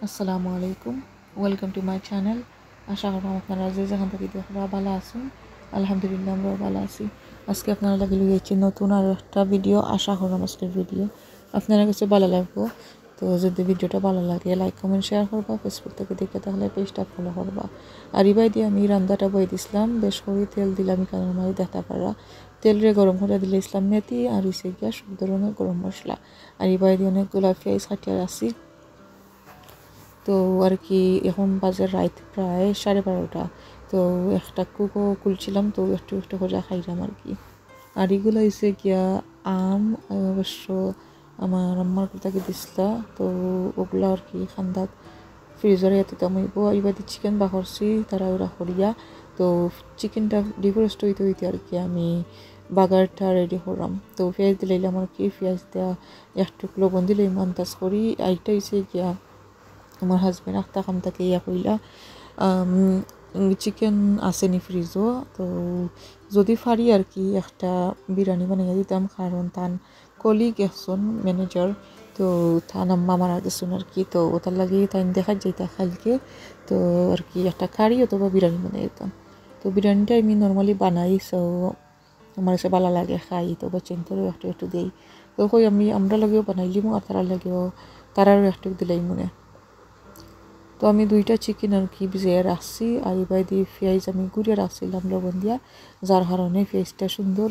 আসসালামু আলাইকুম, welcome to my channel. আশা করলাম আপনারা যে যেখান থেকে দেখরা ভালো আছেন। আলহামদুলিল্লাহ আমরাও ভালো আছি। আজকে আপনারা লাগি লইছি নতুন আর একটা ভিডিও। আশা করলাম আজকের ভিডিও আপনারা কাছে ভালো লাগবো। তো যদি ভিডিওটা ভালো লাগে লাইক কমেন্ট শেয়ার করবা, ফেসবুক থেকে দেখে তাহলে পেজটা ফলো করবা। আর ইবাই দিয়ে আমি রান্নাটা বই দিছিলাম, বেশ করে তেল দিলাম কারণ মাঝে দেখতে পারা তেলরে গরম করে দিলে ইসলাম মেথি আর হইছে গিয়া সব ধরনের গরম মশলা। আর ইবাই দিয়ে অনেকগুলো পেঁয়াজ কাটিয়ে রাখছি। তো আর কি এখন বাজে রাত প্রায় 12:30। তো একটা কুকও খুলছিলাম, তো একটু একটু করে খাইলাম আর কি। আর এগুলো হয়েছে গিয়া আম, অবশ্য আমার আম্মার তাকে দিছিলা। তো ওগুলো আর কি খান্দাত ফ্রিজরে এত তামাইব। এবার চিকেন বাহরছি তারা ওরা করিয়া। তো চিকেনটা ডিফ্রোস্ট হইতে হইতে আর কি আমি বাগারটা রেডি করলাম। তো পেঁয়াজ দিলাম আর কি, পেঁয়াজ দেওয়া একটু লবণ দিলাম আন্দাজ করি। আইটা হয়েছে গিয়া আমার হাজব্যান্ড আখতা খাম তাকে ইয়া কইলা চিকেন আসেনি ফ্রিজও। তো যদি পারি আর কি একটা বিরিয়ানি বানিয়ে দিতাম, কারণ তান কলিগ একজন ম্যানেজার, তো তান আম্মা মারা গেছেন আর কি। তো ওটার লাগে তাই দেখা যাইতা কালকে। তো আর কি একটা কারি অথবা বিরিয়ানি বানিয়ে দিতাম। তো বিরিয়ানিটা আমি নর্মালি বানাই, সো আমার কাছে ভালো লাগে খাই। তো বাচ্চাদেরও একটু একটু দিই। তো কই আমরা লাগেও বানাইলিম আর তারা লাগেও তারারও একটু দিলাই মনে। তো আমি দুইটা চিকেন আর কি ভিজিয়ে রাখছি, আর এবার দিয়ে পেঁয়াজ আমি গুঁড়িয়ে রাখছিলাম লবণ দিয়া, যার কারণে পেঁয়াজটা সুন্দর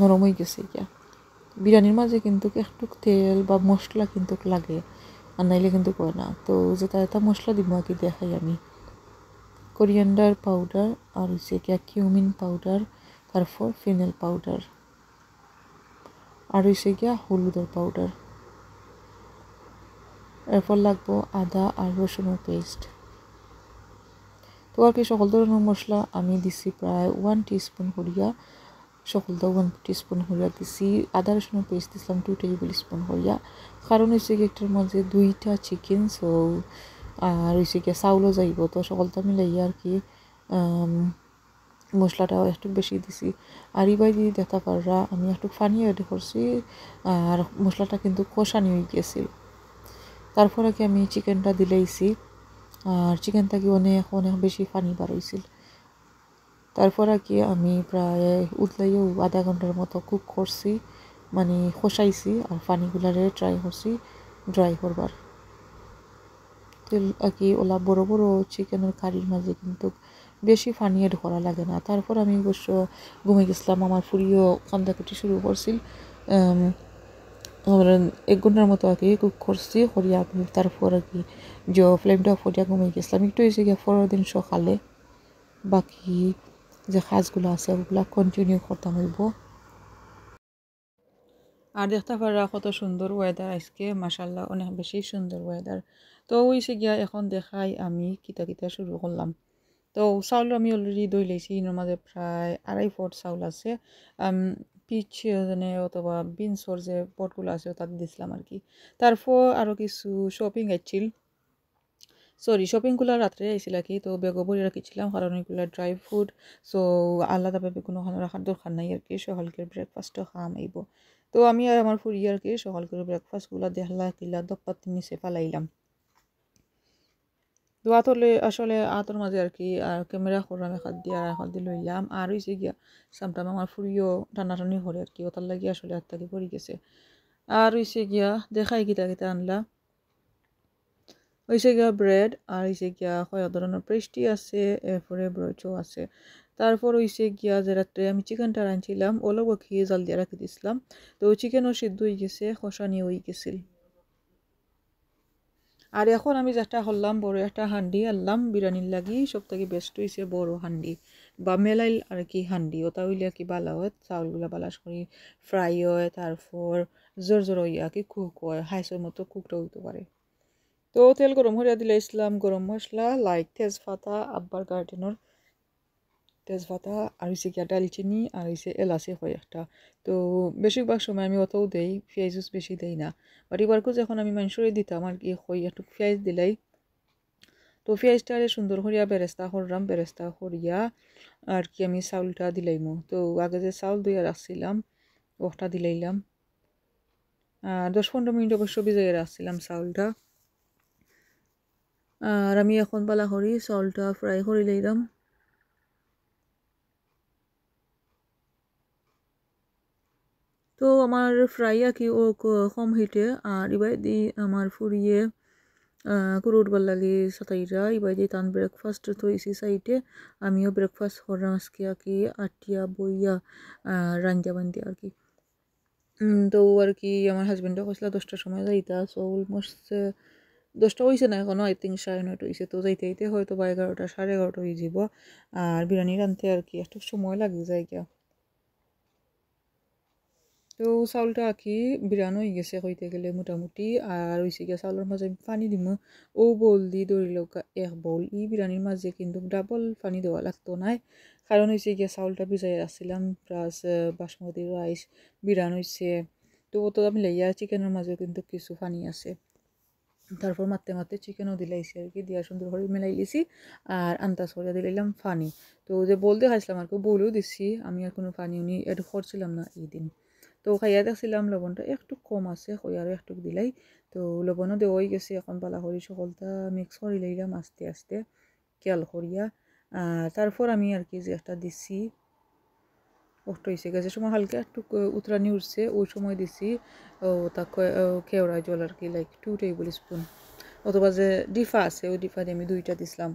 নরম হয়ে গেছে গিয়া। বিরিয়ানির মাঝে কিন্তু একটু তেল বা মশলা কিন্তু লাগে, আর নাইলে কিন্তু করে না। তো যেটা এটা মশলা দিব আর কি দেখাই আমি, কোরিয়ান্ডার পাউডার আর হচ্ছে গিয়া কিউমিন পাউডার, তারপর ফিনেল পাউডার আর হচ্ছে গিয়া হলুদের পাউডার। এরপর লাগবো আদা আর রসুনের পেস্ট। তো আর কি সকল ধরনের মশলা আমি দিছি প্রায় 1 টিস্পুন করিয়া, সকলটা 1 টিস্পুন করিয়া দিছি। আদা রসুনের পেস্ট দিছিলাম 2 টেবিল স্পুন করিয়া, কারণ হচ্ছে কি একটার মাঝে 2টা চিকেন, সো আর হচ্ছে কি চাউলও যাইব, তো সকলটা মিলাইয়া আর কি মশলাটাও একটু বেশি দিছি। আর ইবাই দিয়ে দেখতে পাররা আমি একটু পানি অ্যাড করছি, আর মশলাটা কিন্তু কষানি হয়ে গেছিল। তারপরে কি আমি চিকেনটা দিলেইছি, আর চিকেনটা কি অনেক অনেক বেশি পানি বার হয়েছিল। তারপর আর কি আমি প্রায় উতলাইও আধা ঘন্টার মতো কুক করছি, মানে খসাইছি আর পানিগুলারে ড্রাই করবার। তেল আর কি ওলা বড় বড় চিকেনের কারির মাঝে কিন্তু বেশি পানি এড করা লাগে না। তারপর আমি অবশ্য ঘুমিয়ে গেছিলাম, আমার ফুরিও কান্দাকুটি শুরু করছিল। আমরা 1 ঘন্টার মতো আর কি কুক করছি করিয়া আমি তারপর আর কি যে ফ্লেমটা অফ করিয়া ঘুমিয়ে গেছিলাম। একটু এসে গিয়ে পরের দিন সকালে বাকি যে কাজগুলো আছে ওগুলা কন্টিনিউ করতাম হইব। আর দেখতে পারা কত সুন্দর ওয়েদার আজকে, মাশাল্লাহ অনেক বেশি সুন্দর ওয়েদার। তো হইছে গিয়া এখন দেখাই আমি কিতা কিতা শুরু করলাম। তো চাউল আমি অলরেডি দই লাইছি, এর মাঝে প্রায় 2.5 পট চাউল আছে। পিচ যেনে অথবা বিনসর যে পটগুলো আছে তাতে দিছিলাম আর কি। তারপর আরও কিছু শপিং আইছিল, শপিংগুলো রাত্রে আইছিল আর কি। তো বেগও বলে রাখিছিলাম কারণ এগুলো ড্রাই ফ্রুট, সো আলাদাভাবে কোনো রাখার দরকার নাই আর কি, সকালকে ব্রেকফাস্টও খাওয়া আইব। তো আমি আর আমার ফুরি আর কি সকাল করে ব্রেকফাস্টগুলো দেখলা কিলা দপ্পাত নিচে ফালাইলাম। দোয়া তলে আসলে আতর মাঝে আর কি আর ক্যামেরা করলাম এখান দিয়ে আর এখন দিয়ে লইলাম। আর হয়েছে গিয়া সামটাম আমার ফুরিও টানাটানি করে আর কি, ওটার লাগি আসলে হাত থেকে পড়ে গেছে। আর হয়েছে গিয়া দেখাই কিতা কিতা আনলা, হয়েছে গিয়া ব্রেড, আর হয়েছে গিয়া কয়েক ধরনের পেস্ট্রি আছে, এরপরে ব্রোচও আছে। তারপর হয়েছে গিয়া যে রাত্রে আমি চিকেনটা রাঁধছিলাম ওলো খেয়ে জাল দিয়ে রাখি দিছিলাম। তো চিকেনও সিদ্ধ হয়ে গেছে, কষানি হয়ে গেছিল। আর এখন আমি যেটা করলাম বড় একটা হান্ডি আনলাম বিরিয়ানির লাগি, সব থেকে বেস্ট হয়েছে বড় হান্ডি বা মেলাইল আর কি হান্ডি, ওটা হইলে কি বালা হয়, চাউলগুলো বালাস করি ফ্রাই হয়, তারপর জোর জোর হইয়া কি কুক হয়, হাইসের মতো কুকটা হইতে পারে। তো তেল গরম হইয়া দিলে ইসলাম গরম মশলা লাইক তেজপাতা, আব্বার গার্ডেনের তেজপাতা, আর হচ্ছে গিয়া ডালচিনি, আর হচ্ছে এলাচি হয় একটা। তো বেশিরভাগ সময় আমি অতও দেই, পেঁয়াজ বেশি দেই না। বাট এবারকে যখন আমি মাংসরে দিতাম আর কি হই একটু পেঁয়াজ দিলাই। তো পেঁয়াজটারে সুন্দর করিয়া বেরেস্তা করলাম, বেরেস্তা করিয়া আর কি আমি চাউলটা দিলাইমো। তো আগে যে চাউল ধুইয়া রাখছিলাম ওটা দিলাইলাম, 10-15 মিনিট অবশ্য ভিজাইয়া রাখছিলাম চাউলটা। আর আমি এখন পালা করি চাউলটা ফ্রাই করে লইলাম। তো আমার ফ্রাই কি ও কম হিটে আর এবার দি আমার ফুরিয়ে করে উঠবার লাগে সাতাইরা এবার দিয়ে তান ব্রেকফাস্ট থইছি সাইটে আমিও ব্রেকফাস্ট করলাম আজকে কি আটিয়া বইয়া রাঞ্জা বান্দি আর কি। তো আর কি আমার হাজব্যান্ডও কইসলা 10টার সময় যাইতা, সো অলমোস্ট 10টা হয়েছে না এখনো, আই থিঙ্ক 9:30 হয়েছে। তো যাইতে যাইতে হয়তো বা 11টা 11:30 হয়ে যাব। আর বিরিয়ানি রাঁধতে আর কি একটু সময় লাগে যায় গিয়া। তো চাউলটা কি বিরান হয়ে গেছে কইতে গেলে মোটামুটি। আর হয়েছে গিয়া চাউলের মাঝে পানি দিব, ও বল দি ধরি লৌকা 1 বল। ই বিরিয়ানির মাঝে কিন্তু ডাবল পানি দেওয়া লাগতো না, কারণ হয়েছে গিয়া চাউলটা ভিজাই রাখছিলাম প্লাস বাসমতি রাইস বিরান হয়েছে। তো তো আমি লাইয়া চিকেনের মাঝে কিন্তু কিছু পানি আছে। তারপর মারতে মারতে চিকেনও দিলাইছি আর কি, দিয়া সুন্দর করে মেলাই লিছি আর আন্দাজ করে দিলাম পানি। তো যে বলতে খাইছিলাম আর কি বলেও দিচ্ছি, আমি আর কোনো পানি উনি এড করছিলাম না এই দিন। তো খাইয়া দেখছিলাম লবণটা একটু কম আছে, কই আরও একটু দিলাই। তো লবণও দেওয়াই গেছে, এখন পালা করি সকলটা মিক্স করে লইলাম আস্তে আস্তে খেয়াল করিয়া। তারপর আমি আর কি যে একটা দিছি কষ্ট হয়েছে গেছে সময় হালকা একটু উতরানি উঠছে, ওই সময় দিছি তা কেওড়া জল আর কি, লাইক 2 টেবিল স্পুন, অথবা যে ডিফা আছে ওই ডিফা দিয়ে আমি 2টা দিছিলাম।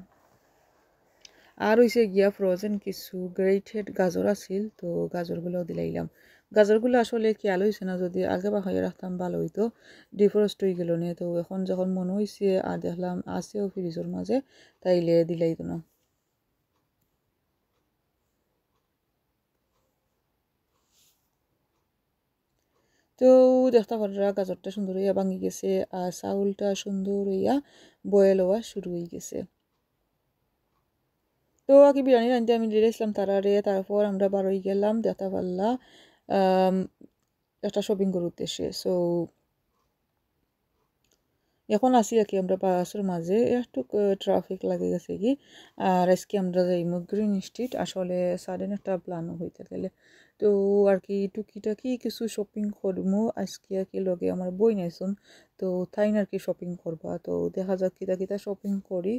আর হয়েছে গিয়া ফ্রোজেন কিছু গ্রেটেড গাজর আছিল, তো গাজরগুলোও দিলাইলাম। গাজরগুলো আসলে খেয়াল হয়েছে না, যদি আগে বা হয়ে রাখতাম ভালো হইতো, ডিফ্রস্ট হয়ে গেল নিয়ে। তো এখন যখন মনে হয়েছে আর দেখলাম আছেও ফ্রিজের মাঝে, তাইলে দিলাইতো না। তো দেখতে পারা গাজরটা সুন্দর হইয়া ভাঙি গেছে আর চাউলটা সুন্দর হইয়া বয়েল হওয়া শুরু হয়ে গেছে। তো আগে বিরিয়ানি রাঁধতে আমি দিয়ে আসলাম তারারে। তারপর আমরা বারোই গেলাম দেখতে পারলা একটা শপিং করার উদ্দেশ্যে। সো এখন আসি আর কি আমরা বাসের মাঝে, একটু ট্রাফিক লাগে গেছে কি। আর আজকে আমরা যাইমু গ্রিন স্ট্রিট, আসলে সাডেন একটা প্ল্যানও হইতে গেলে। তো আর কি টুকিটাকি কিছু শপিং করবো আজকে আর কি, লগে আমার বই নাইছুন, তো তাই আর কি শপিং করবা। তো দেখা যাক কিতা কিতা শপিং করি।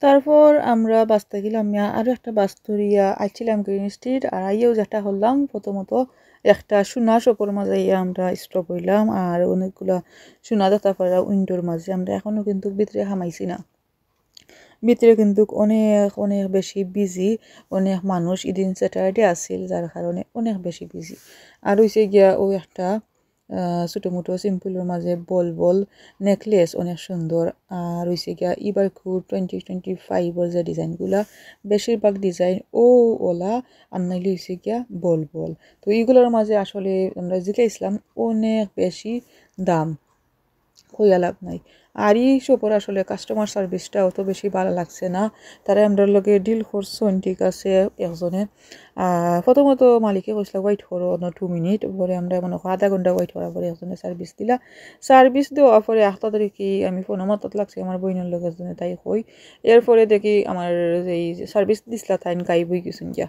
তারপর আমরা বাসতে গেলাম, আরও একটা বাস ধরিয়া আইছিলাম গ্রিন স্ট্রিট। আর আইয়েও যেটা হলাম প্রথমত একটা সোনা শপের মাঝে আমরা স্টপ হইলাম, আর অনেকগুলা সোনা দেখা পারা উইন্ডোর মাঝে। আমরা এখনও কিন্তু ভিতরে হামাইছি না, ভিতরে কিন্তু অনেক অনেক বেশি বিজি, অনেক মানুষ। ইদিন স্যাটারডে আসছিল যার কারণে অনেক বেশি বিজি। আর হয়েছে গিয়া ওই একটা ছোটো মোটো সিম্পলের মাঝে বল বল নেকলেস অনেক সুন্দর। আর হয়েছে গিয়া ইবারকু 2025 যে ডিজাইনগুলা, বেশিরভাগ ডিজাইন ও ওলা আর নাইলে হয়েছে গিয়া বল বল। তো এইগুলোর মাঝে আসলে আমরা জিজ্ঞাসলাম অনেক বেশি দাম, কইয়া লাভ নাই। আর এই সপর আসলে কাস্টমার সার্ভিসটা অত বেশি ভালো লাগছে না। তারা আমরা লগে ডিল করছেন ঠিক আছে একজনে। প্রথমত মালিকে কইসলা ওয়েট করো 2 মিনিট, পরে আমরা মনে করো আধা ঘন্টা ওয়েট করার পরে একজনে সার্ভিস দিলা। সার্ভিস দেওয়ার পরে 8টা তারিখে আমি ফোন মাতত লাগছে আমার বইনের লোক একজনে, তাই কই। এরপরে দেখি আমার এই সার্ভিস দিছিলা তাই গাইব হয়ে গেছেন গিয়া।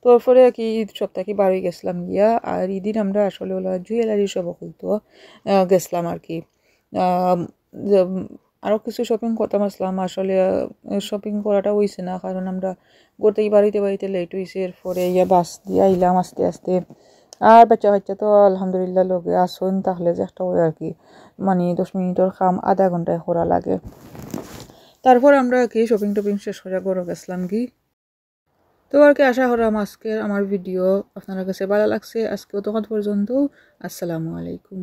তারপরে কি ঈদ সপ্তাহে কি বাড়ি গেছিলাম গিয়া। আর ঈদিন আমরা আসলে ওলা জুয়েলারি সব খুলতো গেছিলাম আর কি। আরও কিছু শপিং করতাম আসলাম, আসলে শপিং করাটা হয়েছে না, কারণ আমরা গোটেই বাড়িতে বাড়িতে লেট হয়েছে। এরপরে বাস দিয়ে আইলাম আস্তে আস্তে। আর বাচ্চা কাচ্চা তো আলহামদুলিল্লাহ লগে আসুন, তাহলে যে একটা হয় আর কি, মানে 10 মিনিটের কাম আধা ঘন্টায় করা লাগে। তারপর আমরা কি শপিং টপিং শেষ করে ঘরে গেছিলাম কি। তো আর কি আশা করাম আজকের আমার ভিডিও আপনার কাছে ভালো লাগছে। আজকেও তখন পর্যন্ত আসসালামু আলাইকুম।